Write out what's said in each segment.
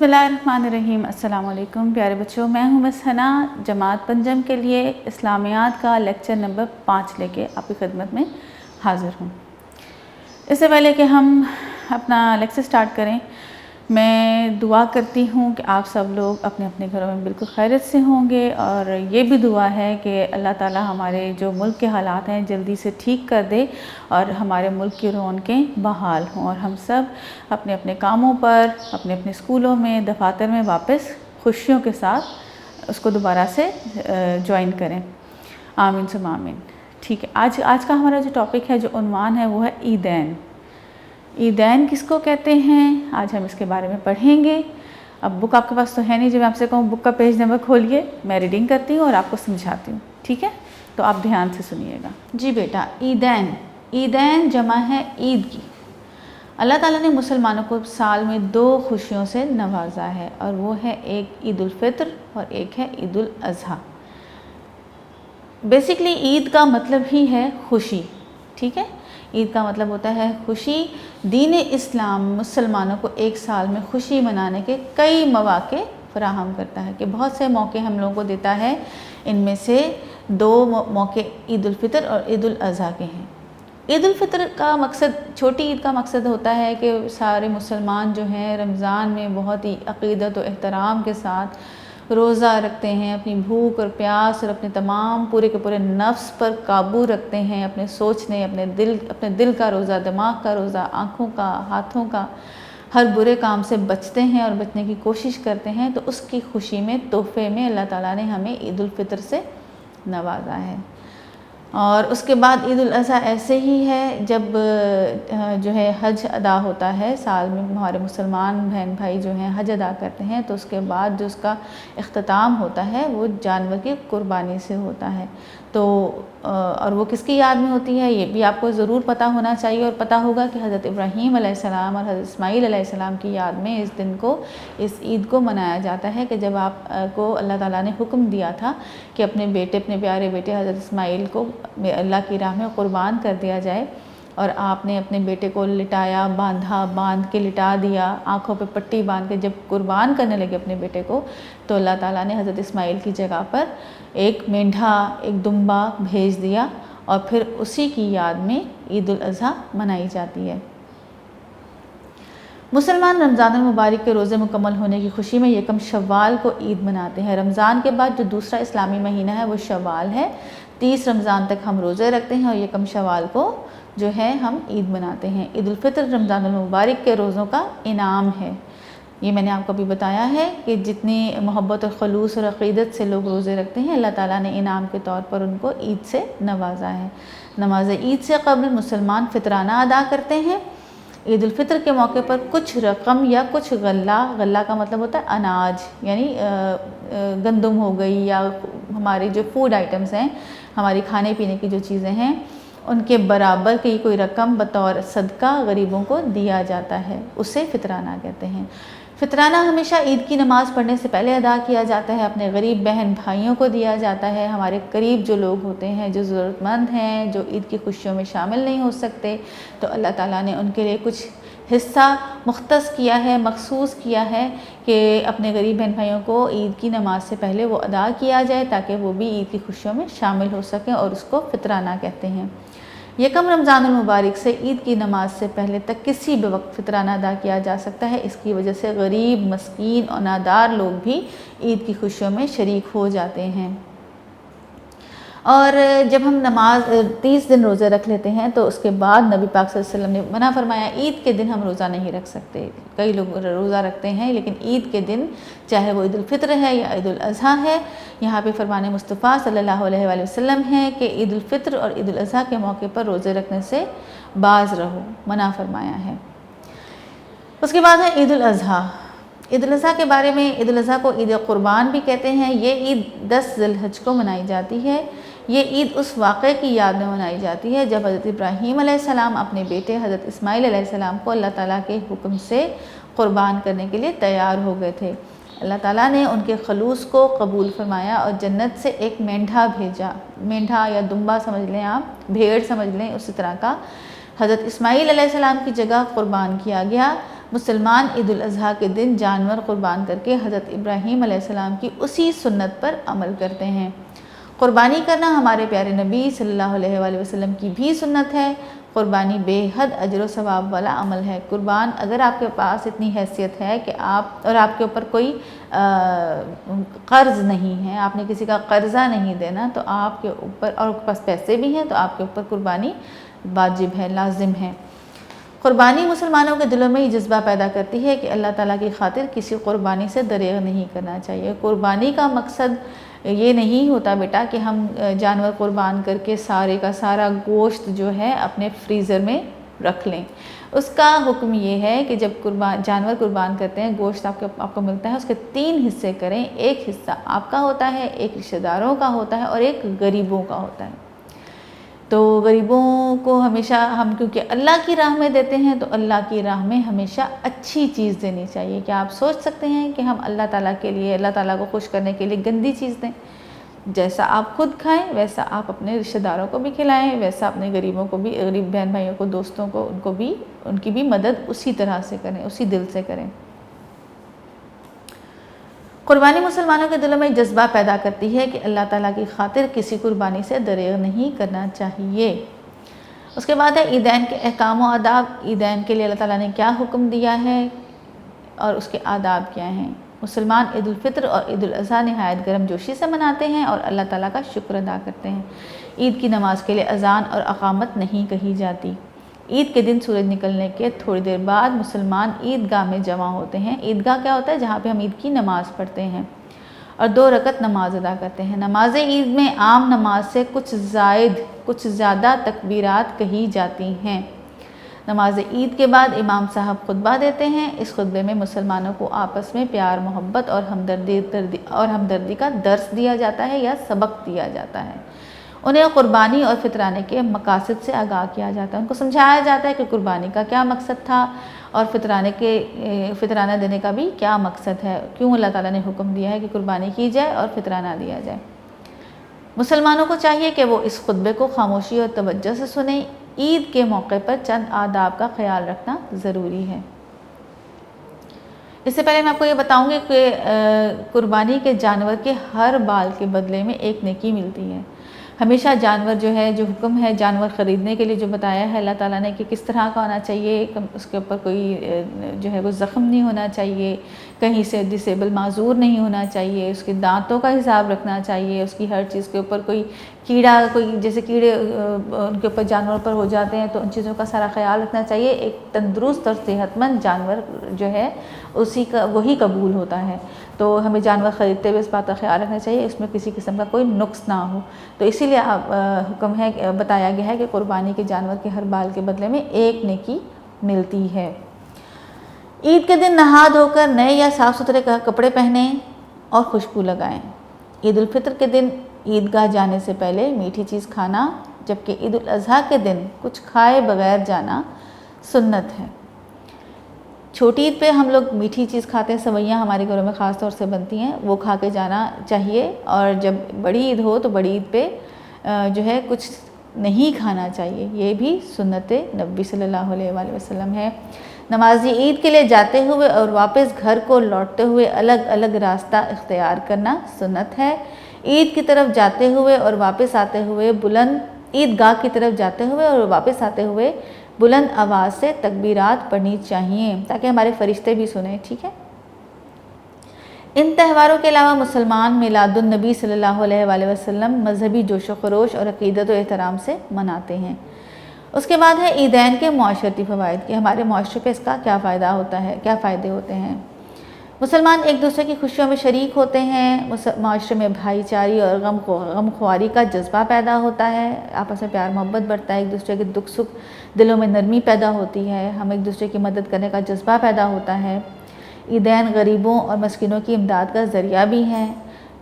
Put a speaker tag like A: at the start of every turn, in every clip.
A: بسم اللہ الرحمن الرحیم۔ السلام علیکم پیارے بچوں، میں ہوں مس حنا، جماعت پنجم کے لیے اسلامیات کا لیکچر نمبر 5 لے کے آپ کی خدمت میں حاضر ہوں۔ اس سے پہلے کہ ہم اپنا لیکچر سٹارٹ کریں، میں دعا کرتی ہوں کہ آپ سب لوگ اپنے اپنے گھروں میں بالکل خیریت سے ہوں گے، اور یہ بھی دعا ہے کہ اللہ تعالی ہمارے جو ملک کے حالات ہیں جلدی سے ٹھیک کر دے اور ہمارے ملک کی رونقیں بحال ہوں، اور ہم سب اپنے اپنے کاموں پر، اپنے اپنے اسکولوں میں، دفاتر میں واپس خوشیوں کے ساتھ اس کو دوبارہ سے جوائن کریں۔ آمین ثم آمین۔ ٹھیک ہے، آج کا ہمارا جو ٹاپک ہے، جو عنوان ہے، وہ ہے عیدین۔ عیدین کس کو کہتے ہیں، آج ہم اس کے بارے میں پڑھیں گے۔ اب بک آپ کے پاس تو ہے نہیں، جو میں آپ سے کہوں بک کا پیج نمبر کھولیے، میں ریڈنگ کرتی ہوں اور آپ کو سمجھاتی ہوں، ٹھیک ہے؟ تو آپ دھیان سے سنیے گا۔ جی بیٹا، عیدین، عیدین جمع ہے عید کی۔ اللہ تعالیٰ نے مسلمانوں کو سال میں 2 خوشیوں سے نوازا ہے، اور وہ ہے ایک عید الفطر اور ایک ہے عید الاضحیٰ۔ بیسکلی عید کا مطلب ہی ہے خوشی، ٹھیک ہے؟ عید کا مطلب ہوتا ہے خوشی۔ دین اسلام مسلمانوں کو ایک سال میں خوشی منانے کے کئی مواقع فراہم کرتا ہے، کہ بہت سے موقع ہم لوگوں کو دیتا ہے۔ ان میں سے 2 موقع عید الفطر اور عید الاضحیٰ کے ہیں۔ عید الفطر کا مقصد، چھوٹی عید کا مقصد ہوتا ہے کہ سارے مسلمان جو ہیں رمضان میں بہت ہی عقیدت و احترام کے ساتھ روزہ رکھتے ہیں، اپنی بھوک اور پیاس اور اپنے تمام پورے کے پورے نفس پر قابو رکھتے ہیں، اپنے سوچنے، اپنے دل کا روزہ، دماغ کا روزہ، آنکھوں کا، ہاتھوں کا، ہر برے کام سے بچتے ہیں اور بچنے کی کوشش کرتے ہیں۔ تو اس کی خوشی میں، تحفے میں اللہ تعالیٰ نے ہمیں عید الفطر سے نوازا ہے۔ اور اس کے بعد عید الاضحیٰ ایسے ہی ہے، جب جو ہے حج ادا ہوتا ہے، سال میں ہمارے مسلمان بہن بھائی جو ہیں حج ادا کرتے ہیں، تو اس کے بعد جو اس کا اختتام ہوتا ہے وہ جانور کی قربانی سے ہوتا ہے۔ تو اور وہ کس کی یاد میں ہوتی ہے، یہ بھی آپ کو ضرور پتہ ہونا چاہیے، اور پتہ ہوگا کہ حضرت ابراہیم علیہ السلام اور حضرت اسماعیل علیہ السلام کی یاد میں اس دن کو، اس عید کو منایا جاتا ہے، کہ جب آپ کو اللہ تعالیٰ نے حکم دیا تھا کہ اپنے بیٹے، اپنے پیارے بیٹے حضرت اسماعیل کو اللہ کی راہ میں قربان کر دیا جائے، اور آپ نے اپنے بیٹے کو لٹایا، باندھ کے لٹا دیا، آنکھوں پہ پٹی باندھ کے جب قربان کرنے لگے اپنے بیٹے کو، تو اللہ تعالیٰ نے حضرت اسماعیل کی جگہ پر ایک مینڈھا، ایک دمبا بھیج دیا، اور پھر اسی کی یاد میں عید الاضحیٰ منائی جاتی ہے۔ مسلمان رمضان المبارک کے روزے مکمل ہونے کی خوشی میں یکم شوال کو عید مناتے ہیں۔ رمضان کے بعد جو دوسرا اسلامی مہینہ ہے وہ شوال ہے۔ 30 رمضان تک ہم روزے رکھتے ہیں، اور یکم شوال کو جو ہے ہم عید مناتے ہیں۔ عید الفطر رمضان المبارک کے روزوں کا انعام ہے۔ یہ میں نے آپ کو بھی بتایا ہے کہ جتنی محبت اور خلوص اور عقیدت سے لوگ روزے رکھتے ہیں، اللہ تعالیٰ نے انعام کے طور پر ان کو عید سے نوازا ہے۔ نماز عید سے قبل مسلمان فطرانہ ادا کرتے ہیں۔ عید الفطر کے موقع پر کچھ رقم یا کچھ غلہ کا مطلب ہوتا ہے اناج، یعنی گندم ہو گئی، یا ہمارے جو فوڈ آئٹمز ہیں، ہماری کھانے پینے کی جو چیزیں ہیں، ان کے برابر کی کوئی رقم بطور صدقہ غریبوں کو دیا جاتا ہے، اسے فطرانہ کہتے ہیں۔ فطرانہ ہمیشہ عید کی نماز پڑھنے سے پہلے ادا کیا جاتا ہے، اپنے غریب بہن بھائیوں کو دیا جاتا ہے۔ ہمارے قریب جو لوگ ہوتے ہیں، جو ضرورت مند ہیں، جو عید کی خوشیوں میں شامل نہیں ہو سکتے، تو اللہ تعالیٰ نے ان کے لیے کچھ حصہ مختص کیا ہے، مخصوص کیا ہے، کہ اپنے غریب بہن بھائیوں کو عید کی نماز سے پہلے وہ ادا کیا جائے، تاکہ وہ بھی عید کی خوشیوں میں شامل ہو سکیں، اور اس کو فطرانہ کہتے ہیں۔ یکم رمضان المبارک سے عید کی نماز سے پہلے تک کسی بھی وقت فطرانہ ادا کیا جا سکتا ہے۔ اس کی وجہ سے غریب، مسکین اور نادار لوگ بھی عید کی خوشیوں میں شریک ہو جاتے ہیں۔ اور جب ہم 30 دن روزے رکھ لیتے ہیں، تو اس کے بعد نبی پاک صلی اللہ علیہ وسلم نے منع فرمایا، عید کے دن ہم روزہ نہیں رکھ سکتے۔ کئی لوگ روزہ رکھتے ہیں، لیکن عید کے دن، چاہے وہ عید الفطر ہے یا عید الاضحیٰ ہے، یہاں پہ فرمان مصطفیٰ صلی اللہ علیہ وآلہ وسلم ہے کہ عید الفطر اور عید الاضحیٰ کے موقع پر روزے رکھنے سے باز رہو، منع فرمایا ہے۔ اس کے بعد ہے عید الاضحیٰ۔ عید الاضحیٰ کے بارے میں، عید الاضحیٰ کو عید قربان بھی کہتے ہیں۔ یہ عید 10 ذی الحج کو منائی جاتی ہے۔ یہ عید اس واقعے کی یاد میں منائی جاتی ہے جب حضرت ابراہیم علیہ السلام اپنے بیٹے حضرت اسماعیل علیہ السلام کو اللہ تعالیٰ کے حکم سے قربان کرنے کے لیے تیار ہو گئے تھے۔ اللہ تعالیٰ نے ان کے خلوص کو قبول فرمایا اور جنت سے ایک مینڈھا بھیجا، مینڈھا یا دمبا سمجھ لیں آپ، بھیڑ سمجھ لیں، اسی طرح کا حضرت اسماعیل علیہ السلام کی جگہ قربان کیا گیا۔ مسلمان عید الاضحیٰ کے دن جانور قربان کر کے حضرت ابراہیم علیہ السلام کی اسی سنت پر عمل کرتے ہیں۔ قربانی کرنا ہمارے پیارے نبی صلی اللہ علیہ وآلہ وسلم کی بھی سنت ہے۔ قربانی بے حد اجر و ثواب والا عمل ہے۔ قربان اگر آپ کے پاس اتنی حیثیت ہے کہ آپ کے اوپر کوئی قرض نہیں ہے، آپ نے کسی کا قرضہ نہیں دینا، تو آپ کے اوپر، اور آپ کے پاس پیسے بھی ہیں، تو آپ کے اوپر قربانی واجب ہے، لازم ہے۔ قربانی مسلمانوں کے دلوں میں یہ جذبہ پیدا کرتی ہے کہ اللہ تعالیٰ کی خاطر کسی قربانی سے دریغ نہیں کرنا چاہیے۔ قربانی کا مقصد یہ نہیں ہوتا بیٹا کہ ہم جانور قربان کر کے سارے کا سارا گوشت جو ہے اپنے فریزر میں رکھ لیں۔ اس کا حکم یہ ہے کہ جب جانور قربان کرتے ہیں، گوشت آپ کو ملتا ہے، اس کے 3 حصے کریں۔ ایک حصہ آپ کا ہوتا ہے، ایک رشتہ داروں کا ہوتا ہے، اور ایک غریبوں کا ہوتا ہے۔ تو غریبوں کو ہمیشہ ہم کیونکہ اللہ کی راہ میں دیتے ہیں، تو اللہ کی راہ میں ہمیشہ اچھی چیز دینی چاہیے۔ کیا آپ سوچ سکتے ہیں کہ ہم اللہ تعالیٰ کے لیے، اللہ تعالیٰ کو خوش کرنے کے لیے گندی چیز دیں؟ جیسا آپ خود کھائیں ویسا آپ اپنے رشتہ داروں کو بھی کھلائیں، ویسا اپنے غریبوں کو بھی، غریب بہن بھائیوں کو، دوستوں کو ان کی بھی مدد اسی طرح سے کریں، اسی دل سے کریں۔ قربانی مسلمانوں کے دلوں میں جذبہ پیدا کرتی ہے کہ اللہ تعالیٰ کی خاطر کسی قربانی سے دریغ نہیں کرنا چاہیے۔ اس کے بعد ہے عیدین کے احکام و آداب۔ عیدین کے لیے اللہ تعالیٰ نے کیا حکم دیا ہے اور اس کے آداب کیا ہیں؟ مسلمان عید الفطر اور عید الاضحیٰ نہایت گرم جوشی سے مناتے ہیں اور اللہ تعالیٰ کا شکر ادا کرتے ہیں۔ عید کی نماز کے لیے اذان اور اقامت نہیں کہی جاتی۔ عید کے دن سورج نکلنے کے تھوڑی دیر بعد مسلمان عیدگاہ میں جمع ہوتے ہیں۔ عیدگاہ کیا ہوتا ہے؟ جہاں پہ ہم عید کی نماز پڑھتے ہیں اور 2 رکعت نماز ادا کرتے ہیں۔ نماز عید میں عام نماز سے کچھ زیادہ تکبیرات کہی جاتی ہیں۔ نماز عید کے بعد امام صاحب خطبہ دیتے ہیں۔ اس خطبے میں مسلمانوں کو آپس میں پیار، محبت اور ہمدردی کا درس دیا جاتا ہے یا سبق دیا جاتا ہے۔ انہیں قربانی اور فطرانے کے مقاصد سے آگاہ کیا جاتا ہے۔ ان کو سمجھایا جاتا ہے کہ قربانی کا کیا مقصد تھا اور فطرانہ دینے کا بھی کیا مقصد ہے، کیوں اللہ تعالیٰ نے حکم دیا ہے کہ قربانی کی جائے اور فطرانہ دیا جائے۔ مسلمانوں کو چاہیے کہ وہ اس خطبے کو خاموشی اور توجہ سے سنیں۔ عید کے موقع پر چند آداب کا خیال رکھنا ضروری ہے۔ اس سے پہلے میں آپ کو یہ بتاؤں گی کہ قربانی کے جانور کے ہر بال کے بدلے میں ایک نیکی ملتی ہے۔ ہمیشہ جانور جو حکم ہے جانور خریدنے کے لیے جو بتایا ہے اللہ تعالیٰ نے کہ کس طرح کا ہونا چاہیے، اس کے اوپر کوئی زخم نہیں ہونا چاہیے، کہیں سے ڈسیبل معذور نہیں ہونا چاہیے، اس کے دانتوں کا حساب رکھنا چاہیے، اس کی ہر چیز کے اوپر کوئی جیسے کیڑے ان کے اوپر جانور پر ہو جاتے ہیں تو ان چیزوں کا سارا خیال رکھنا چاہیے۔ ایک تندرست اور صحت مند جانور جو ہے وہی قبول ہوتا ہے۔ تو ہمیں جانور خریدتے ہوئے اس بات کا خیال رکھنا چاہیے اس میں کسی قسم کا کوئی نقص نہ ہو۔ تو اسی لیے حکم ہے، بتایا گیا ہے کہ قربانی کے جانور کے ہر بال کے بدلے میں ایک نیکی ملتی ہے۔ عید کے دن نہا دھو کر نئے یا صاف ستھرے کپڑے پہنیں اور خوشبو لگائیں۔ عید الفطر کے دن عیدگاہ جانے سے پہلے میٹھی چیز کھانا، جبکہ عید الاضحیٰ کے دن کچھ کھائے بغیر جانا سنت ہے۔ چھوٹی عید پہ ہم لوگ میٹھی چیز کھاتے ہیں، سویاں ہمارے گھروں میں خاص طور سے بنتی ہیں، وہ کھا کے جانا چاہیے، اور جب بڑی عید ہو تو بڑی عید پہ کچھ نہیں کھانا چاہیے۔ یہ بھی سنت نبی صلی اللہ علیہ وآلہ وسلم ہے۔ نماز عید کے لیے جاتے ہوئے اور واپس گھر کو لوٹتے ہوئے الگ الگ راستہ اختیار کرنا سنت ہے۔ عید کی طرف جاتے ہوئے اور واپس آتے ہوئے عیدگاہ کی طرف جاتے ہوئے اور واپس آتے ہوئے بلند آواز سے تکبیرات پڑھنی چاہیے تاکہ ہمارے فرشتے بھی سنیں، ٹھیک ہے؟ ان تہواروں کے علاوہ مسلمان میلاد النبی صلی اللہ علیہ وآلہ وسلم مذہبی جوش و خروش اور عقیدت و احترام سے مناتے ہیں۔ اس کے بعد ہے عیدین کے معاشرتی فوائد کہ ہمارے معاشرے پہ اس کا کیا فائدہ ہوتا ہے، کیا فائدے ہوتے ہیں۔ مسلمان ایک دوسرے کی خوشیوں میں شریک ہوتے ہیں، معاشرے میں بھائی چاری اور غم خواری کا جذبہ پیدا ہوتا ہے، آپس میں پیار محبت بڑھتا ہے، ایک دوسرے کے دکھ سکھ دلوں میں نرمی پیدا ہوتی ہے، ہم ایک دوسرے کی مدد کرنے کا جذبہ پیدا ہوتا ہے۔ عیدین غریبوں اور مسکینوں کی امداد کا ذریعہ بھی ہیں،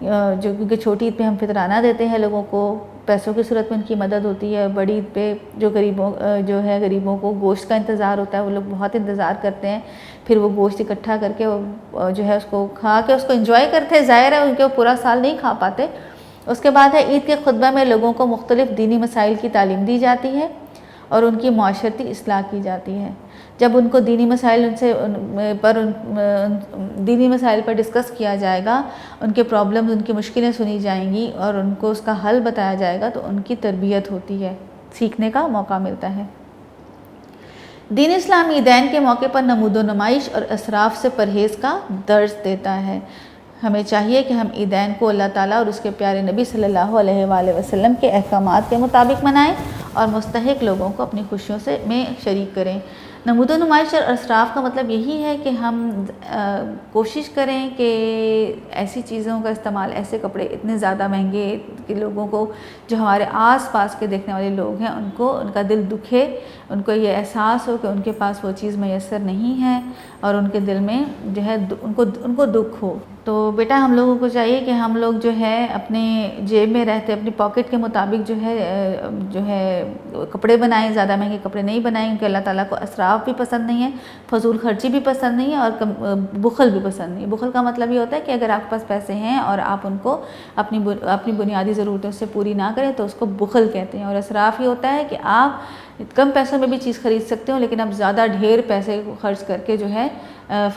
A: جو کیونکہ چھوٹی عید پہ ہم فطرانہ دیتے ہیں لوگوں کو، پیسوں کی صورت میں ان کی مدد ہوتی ہے۔ بڑی عید پہ غریبوں کو گوشت کا انتظار ہوتا ہے، وہ لوگ بہت انتظار کرتے ہیں، پھر وہ گوشت اکٹھا کر کے اس کو کھا کے اس کو انجوائے کرتے ہیں، ظاہر ہے ان کے پورا سال نہیں کھا پاتے۔ اس کے بعد ہے عید کے خطبہ میں لوگوں کو مختلف دینی مسائل کی تعلیم دی جاتی ہے اور ان کی معاشرتی اصلاح کی جاتی ہے۔ جب ان کو دینی مسائل دینی مسائل پر ڈسکس کیا جائے گا، ان کے پرابلمز، ان کی مشکلیں سنی جائیں گی اور ان کو اس کا حل بتایا جائے گا، تو ان کی تربیت ہوتی ہے، سیکھنے کا موقع ملتا ہے۔ دین اسلام عیدین کے موقع پر نمود و نمائش اور اسراف سے پرہیز کا درس دیتا ہے۔ ہمیں چاہیے کہ ہم عیدین کو اللہ تعالیٰ اور اس کے پیارے نبی صلی اللہ علیہ وآلہ وسلم کے احکامات کے مطابق منائیں اور مستحق لوگوں کو اپنی خوشیوں میں شریک کریں۔ نمود و نمائش اور اسراف کا مطلب یہی ہے کہ ہم کوشش کریں کہ ایسی چیزوں کا استعمال، ایسے کپڑے اتنے زیادہ مہنگے کہ لوگوں کو، جو ہمارے آس پاس کے دیکھنے والے لوگ ہیں، ان کا دل دکھے، ان کو یہ احساس ہو کہ ان کے پاس وہ چیز میسر نہیں ہے اور ان کے دل میں جو ہے ان کو دکھ ہو۔ تو بیٹا ہم لوگوں کو چاہیے کہ ہم لوگ جو ہے اپنے جیب میں رہتے اپنی پاکٹ کے مطابق جو ہے کپڑے بنائیں، زیادہ مہنگے کپڑے نہیں بنائیں، کیونکہ اللہ تعالیٰ کو اسراف بھی پسند نہیں ہے، فضول خرچی بھی پسند نہیں ہے اور بخل بھی پسند نہیں ہے۔ بخل کا مطلب یہ ہوتا ہے کہ اگر آپ کے پاس پیسے ہیں اور آپ ان کو اپنی بنیادی ضرورتوں سے پوری نہ کریں تو اس کو بخل کہتے ہیں۔ اور اسراف یہ ہوتا ہے کہ آپ کم پیسوں میں بھی چیز خرید سکتے ہو لیکن اب زیادہ ڈھیر پیسے خرچ کر کے جو ہے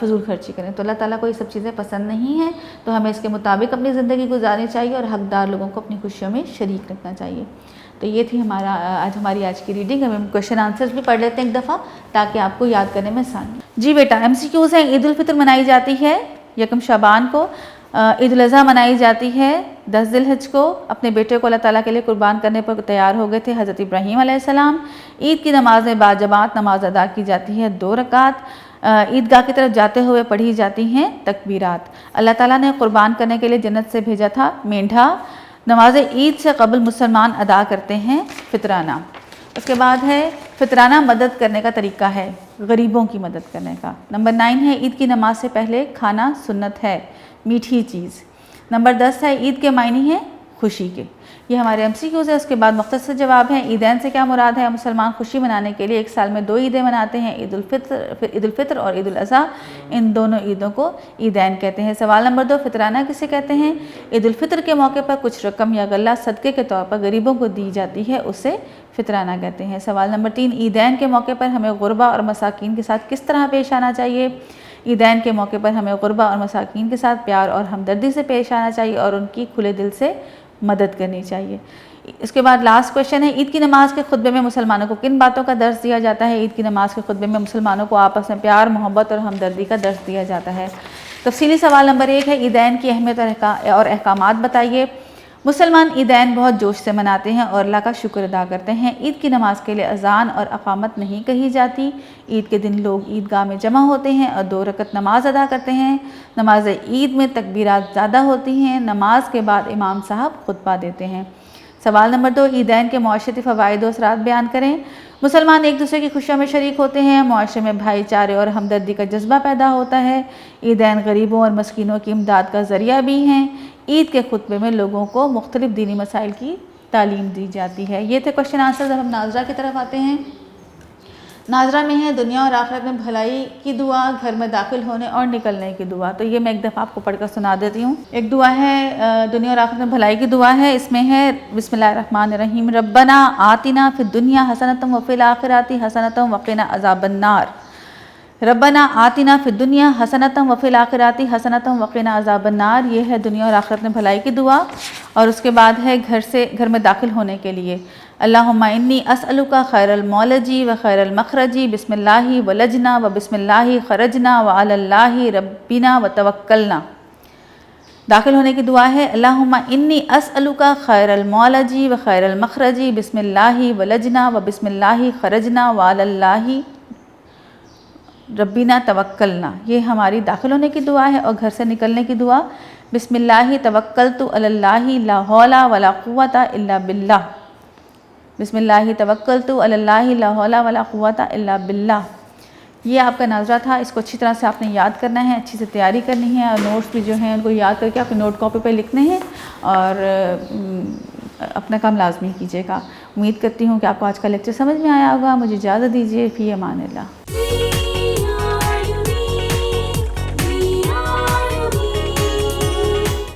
A: فضول خرچی کریں، تو اللہ تعالیٰ کو یہ سب چیزیں پسند نہیں ہیں۔ تو ہمیں اس کے مطابق اپنی زندگی گزارنی چاہیے اور حقدار لوگوں کو اپنی خوشیوں میں شریک رکھنا چاہیے۔ تو یہ تھی ہماری آج کی ریڈنگ۔ ہم کویشچن آنسرز بھی پڑھ لیتے ہیں ایک دفعہ تاکہ آپ کو یاد کرنے میں آسانی۔ جی بیٹا MCQs ہیں۔ عید الفطر منائی جاتی ہے 1 شعبان کو۔ عید الاضحیٰ منائی جاتی ہے 10 ذی الحجہ کو۔ اپنے بیٹے کو اللہ تعالیٰ کے لیے قربان کرنے پر تیار ہو گئے تھے حضرت ابراہیم علیہ السلام۔ عید کی نماز میں باجماعت نماز ادا کی جاتی ہے 2 رکعت۔ عیدگاہ کی طرف جاتے ہوئے پڑھی جاتی ہیں تکبیرات۔ اللہ تعالیٰ نے قربان کرنے کے لیے جنت سے بھیجا تھا مینڈھا۔ نماز عید سے قبل مسلمان ادا کرتے ہیں فطرانہ۔ اس کے بعد ہے فطرانہ مدد کرنے کا طریقہ ہے، غریبوں کی مدد کرنے کا۔ نمبر 9 ہے عید کی نماز سے پہلے کھانا سنت ہے، میٹھی چیز۔ نمبر 10 ہے عید کے معنی ہیں خوشی کے۔ یہ ہمارے MCQs ہیں۔ اس کے بعد مختصر جواب ہیں۔ عیدین سے کیا مراد ہے؟ مسلمان خوشی منانے کے لیے ایک سال میں 2 عیدیں مناتے ہیں، عید الفطر اور عید الاضحیٰ۔ ان دونوں عیدوں کو عیدین کہتے ہیں۔ سوال نمبر 2، فطرانہ کسے کہتے ہیں؟ عید الفطر کے موقع پر کچھ رقم یا غلہ صدقے کے طور پر غریبوں کو دی جاتی ہے، اسے فطرانہ کہتے ہیں۔ سوال نمبر 3، عیدین کے موقع پر ہمیں غربا اور مساکین کے ساتھ کس طرح پیش آنا چاہیے؟ عیدین کے موقع پر ہمیں غربا اور مساکین کے ساتھ پیار اور ہمدردی سے پیش آنا چاہیے اور ان کی کھلے دل سے مدد کرنی چاہیے۔ اس کے بعد لاسٹ کویشچن ہے، عید کی نماز کے خطبے میں مسلمانوں کو کن باتوں کا درس دیا جاتا ہے؟ عید کی نماز کے خطبے میں مسلمانوں کو آپس میں پیار، محبت اور ہمدردی کا درس دیا جاتا ہے۔ تفصیلی سوال نمبر 1 ہے، عیدین کی اہمیت اور احکامات بتائیے۔ مسلمان عیدین بہت جوش سے مناتے ہیں اور اللہ کا شکر ادا کرتے ہیں۔ عید کی نماز کے لیے اذان اور اقامت نہیں کہی جاتی۔ عید کے دن لوگ عیدگاہ میں جمع ہوتے ہیں اور 2 رکعت نماز ادا کرتے ہیں۔ نماز عید میں تکبیرات زیادہ ہوتی ہیں۔ نماز کے بعد امام صاحب خطبہ دیتے ہیں۔ سوال نمبر 2، عیدین کے معاشرتی فوائد و اثرات بیان کریں۔ مسلمان ایک دوسرے کی خوشیوں میں شریک ہوتے ہیں، معاشرے میں بھائی چارے اور ہمدردی کا جذبہ پیدا ہوتا ہے۔ عیدین غریبوں اور مسکینوں کی امداد کا ذریعہ بھی ہیں۔ عید کے خطبے میں لوگوں کو مختلف دینی مسائل کی تعلیم دی جاتی ہے۔ یہ تھے کویشچن آنسرز۔ اب ہم ناظرہ کی طرف آتے ہیں۔ ناظرہ میں ہے دنیا اور آخرت میں بھلائی کی دعا، گھر میں داخل ہونے اور نکلنے کی دعا۔ تو یہ میں ایک دفعہ آپ کو پڑھ کر سنا دیتی ہوں۔ ایک دعا ہے دنیا اور آخرت میں بھلائی کی دعا ہے، اس میں ہے بسم اللہ الرحمن الرحیم، ربنا آتنا فی الدنیا حسنۃ وفی الآخرۃ حسنۃ وقنا عذاب النار۔ ربنا آتنا فی الدنیا حسنۃ وفی الآخرۃ حسنۃ وقنا عذاب النار۔ یہ ہے دنیا اور آخرت میں بھلائی کی دعا۔ اور اس کے بعد ہے گھر میں داخل ہونے کے لیے، اللہم انی اسألک خیر المولج و خیر المخرج، بسم اللہ ولجنا و بسم اللہ خرجنا و علی اللہ ربنا و توکلنا۔ داخل ہونے کی دعا ہے، اللہم انی اسألک خیر المولج و خیر المخرج، بسم اللہ ولجنا و بسم اللہ خرجنا و علی اللہ ربنا توکلنا۔ یہ ہماری داخل ہونے کی دعا ہے۔ اور گھر سے نکلنے کی دعا، بسم اللہ توکلت علی اللہ لا حول ولا قوۃ الا باللہ۔ بسم اللہ توکلت علی اللہ لا حول ولا قوۃ الا باللہ۔ یہ آپ کا ناظرہ تھا، اس کو اچھی طرح سے آپ نے یاد کرنا ہے، اچھی سے تیاری کرنی ہے، اور نوٹس بھی جو ہیں ان کو یاد کر کے آپ کی نوٹ کاپی پہ لکھنے ہیں اور اپنا کام لازمی کیجیے گا۔ امید کرتی ہوں کہ آپ کو آج کا لیکچر سمجھ میں آیا ہوگا۔ مجھے اجازت دیجیے، فی امان اللہ۔